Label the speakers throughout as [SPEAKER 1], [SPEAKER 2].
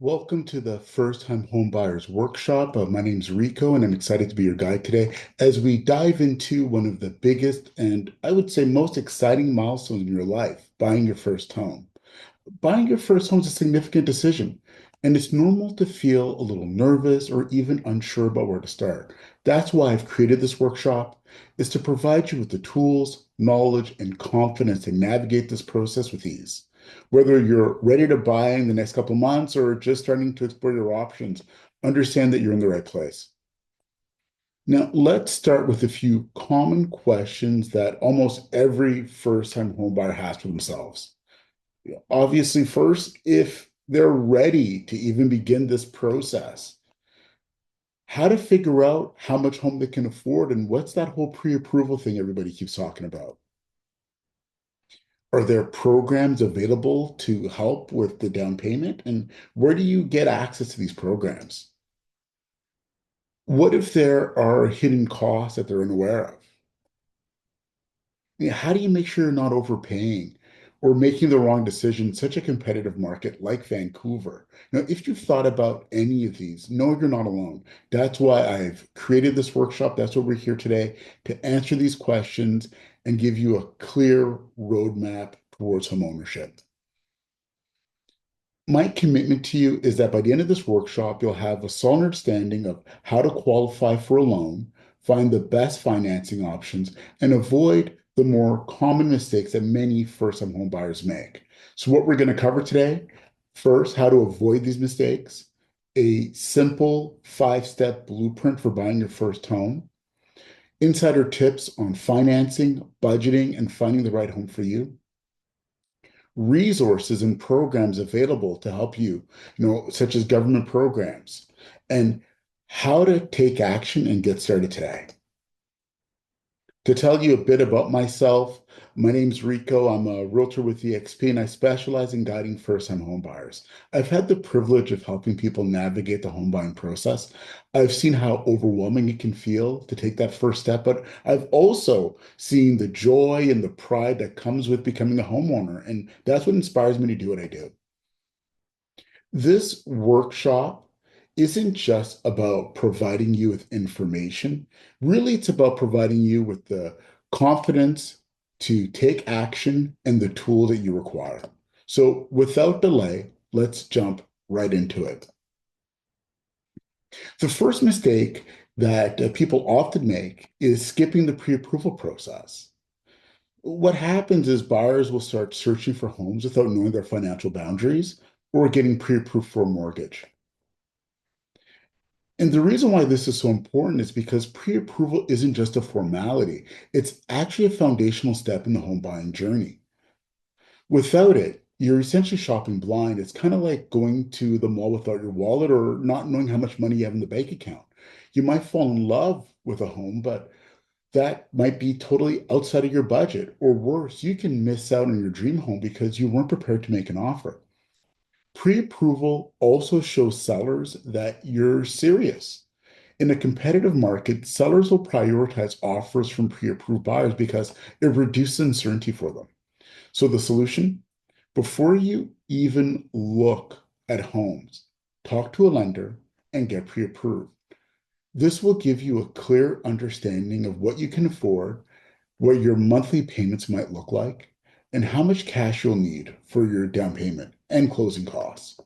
[SPEAKER 1] Welcome to the First Time Home Buyers Workshop. My name's Rico, and I'm excited to be your guide today as we dive into one of the biggest and I would say most exciting milestones in your life, buying your first home. Buying your first home is a significant decision, and it's normal to feel a little nervous or even unsure about where to start. That's why I've created this workshop, is to provide you with the tools, knowledge, and confidence to navigate this process with ease. Whether you're ready to buy in the next couple months or just starting to explore your options, understand that you're in the right place. Now, let's start with a few common questions that almost every first-time home buyer has for themselves. Obviously, first, if they're ready to even begin this process, how to figure out how much home they can afford and what's that whole pre-approval thing everybody keeps talking about? Are there programs available to help with the down payment? And where do you get access to these programs? What if there are hidden costs that they're unaware of? How do you make sure you're not overpaying or making the wrong decision in such a competitive market like Vancouver? Now, if you've thought about any of these, know you're not alone. That's why I've created this workshop. That's what we're here today to answer these questions and give you a clear roadmap towards homeownership. My commitment to you is that by the end of this workshop, you'll have a solid understanding of how to qualify for a loan, find the best financing options, and avoid the more common mistakes that many first-time home buyers make. So what we're going to cover today, first, how to avoid these mistakes, a simple five-step blueprint for buying your first home, insider tips on financing, budgeting, and finding the right home for you, resources and programs available to help you, such as government programs, and how to take action and get started today. To tell you a bit about myself, my name's Rico. I'm a realtor with eXp, and I specialize in guiding first-time home buyers. I've had the privilege of helping people navigate the home buying process. I've seen how overwhelming it can feel to take that first step, but I've also seen the joy and the pride that comes with becoming a homeowner, and that's what inspires me to do what I do. This workshop isn't just about providing you with information. Really, it's about providing you with the confidence to take action and the tool that you require. So, without delay, let's jump right into it. The first mistake that people often make is skipping the pre-approval process. What happens is buyers will start searching for homes without knowing their financial boundaries or getting pre-approved for a mortgage. And the reason why this is so important is because pre-approval isn't just a formality. It's actually a foundational step in the home buying journey. Without it, you're essentially shopping blind. It's kind of like going to the mall without your wallet or not knowing how much money you have in the bank account. You might fall in love with a home, but that might be totally outside of your budget. Or worse, you can miss out on your dream home because you weren't prepared to make an offer. Pre-approval also shows sellers that you're serious. In a competitive market, sellers will prioritize offers from pre-approved buyers because it reduces uncertainty for them. So the solution, before you even look at homes, talk to a lender and get pre-approved. This will give you a clear understanding of what you can afford, what your monthly payments might look like, and how much cash you'll need for your down payment and closing costs.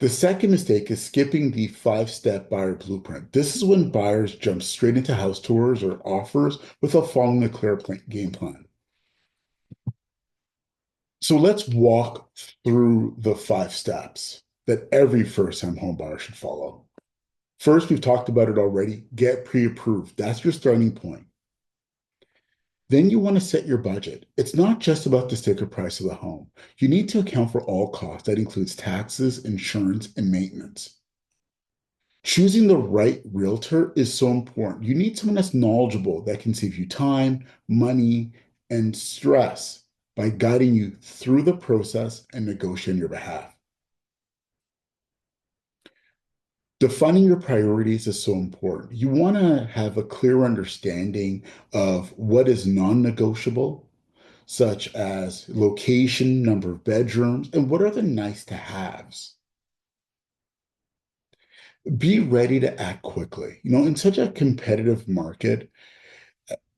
[SPEAKER 1] The second mistake is skipping the five-step buyer blueprint. This is when buyers jump straight into house tours or offers without following a clear game plan. So let's walk through the five steps that every first-time home buyer should follow. First, we've talked about it already. Get pre-approved. That's your starting point. Then you want to set your budget. It's not just about the sticker price of the home. You need to account for all costs. That includes taxes, insurance, and maintenance. Choosing the right realtor is so important. You need someone that's knowledgeable that can save you time, money, and stress by guiding you through the process and negotiate on your behalf. Defining your priorities is so important. You want to have a clear understanding of what is non-negotiable such as location, number of bedrooms, and what are the nice to haves. Be ready to act quickly. In such a competitive market,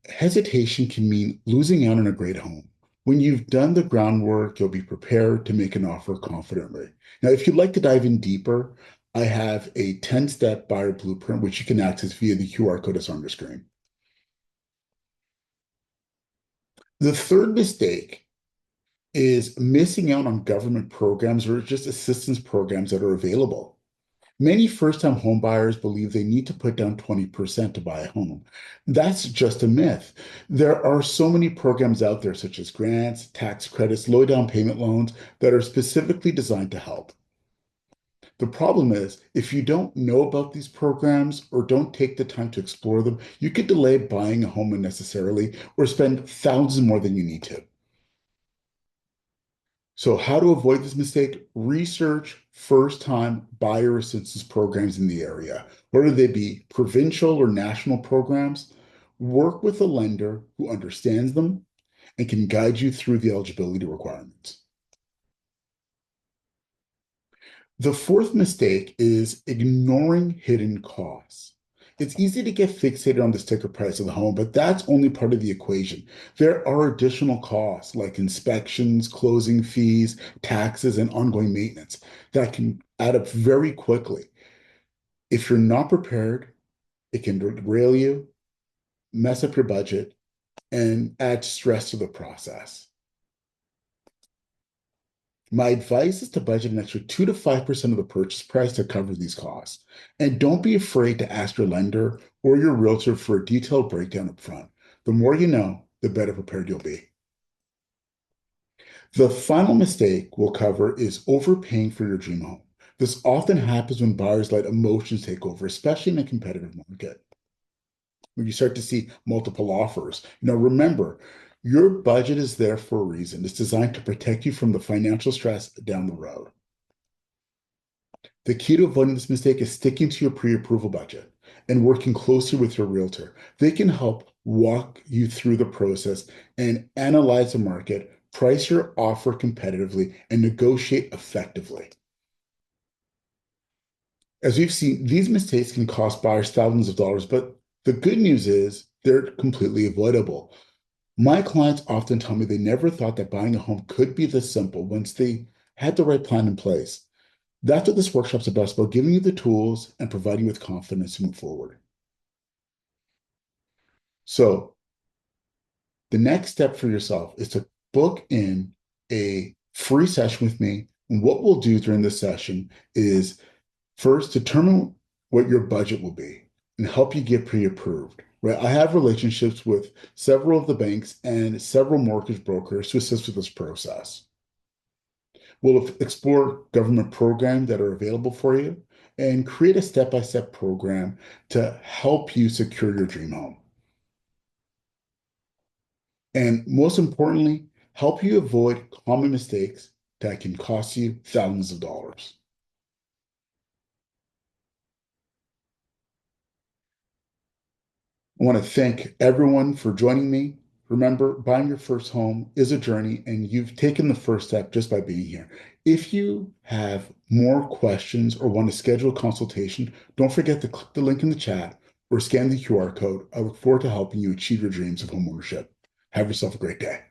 [SPEAKER 1] hesitation can mean losing out on a great home. When you've done the groundwork, you'll be prepared to make an offer confidently. Now, if you'd like to dive in deeper, I have a 10-step buyer blueprint, which you can access via the QR code that's on your screen. The third mistake is missing out on government programs or just assistance programs that are available. Many first-time homebuyers believe they need to put down 20% to buy a home. That's just a myth. There are so many programs out there, such as grants, tax credits, low down payment loans, that are specifically designed to help. The problem is, if you don't know about these programs or don't take the time to explore them, you could delay buying a home unnecessarily or spend thousands more than you need to. So, how to avoid this mistake? Research first time buyer assistance programs in the area, whether they be provincial or national programs. Work with a lender who understands them and can guide you through the eligibility requirements. The fourth mistake is ignoring hidden costs. It's easy to get fixated on the sticker price of the home, but that's only part of the equation. There are additional costs like inspections, closing fees, taxes, and ongoing maintenance that can add up very quickly. If you're not prepared, it can derail you, mess up your budget, and add stress to the process. My advice is to budget an extra 2 to 5% of the purchase price to cover these costs. And don't be afraid to ask your lender or your realtor for a detailed breakdown up front. The more you know, the better prepared you'll be. The final mistake we'll cover is overpaying for your dream home. This often happens when buyers let emotions take over, especially in a competitive market. When you start to see multiple offers, remember, your budget is there for a reason. It's designed to protect you from the financial stress down the road. The key to avoiding this mistake is sticking to your pre-approval budget and working closely with your realtor. They can help walk you through the process and analyze the market, price your offer competitively, and negotiate effectively. As we've seen, these mistakes can cost buyers thousands of dollars, but the good news is they're completely avoidable. My clients often tell me they never thought that buying a home could be this simple once they had the right plan in place. That's what this workshop's about. It's about giving you the tools and providing you with confidence to move forward. So the next step for yourself is to book in a free session with me. And what we'll do during this session is first determine what your budget will be and help you get pre-approved. Right? I have relationships with several of the banks and several mortgage brokers to assist with this process. We'll explore government programs that are available for you and create a step-by-step program to help you secure your dream home. And most importantly, help you avoid common mistakes that can cost you thousands of dollars. I want to thank everyone for joining me. Remember, buying your first home is a journey, and you've taken the first step just by being here. If you have more questions or want to schedule a consultation, don't forget to click the link in the chat or scan the QR code. I look forward to helping you achieve your dreams of homeownership. Have yourself a great day.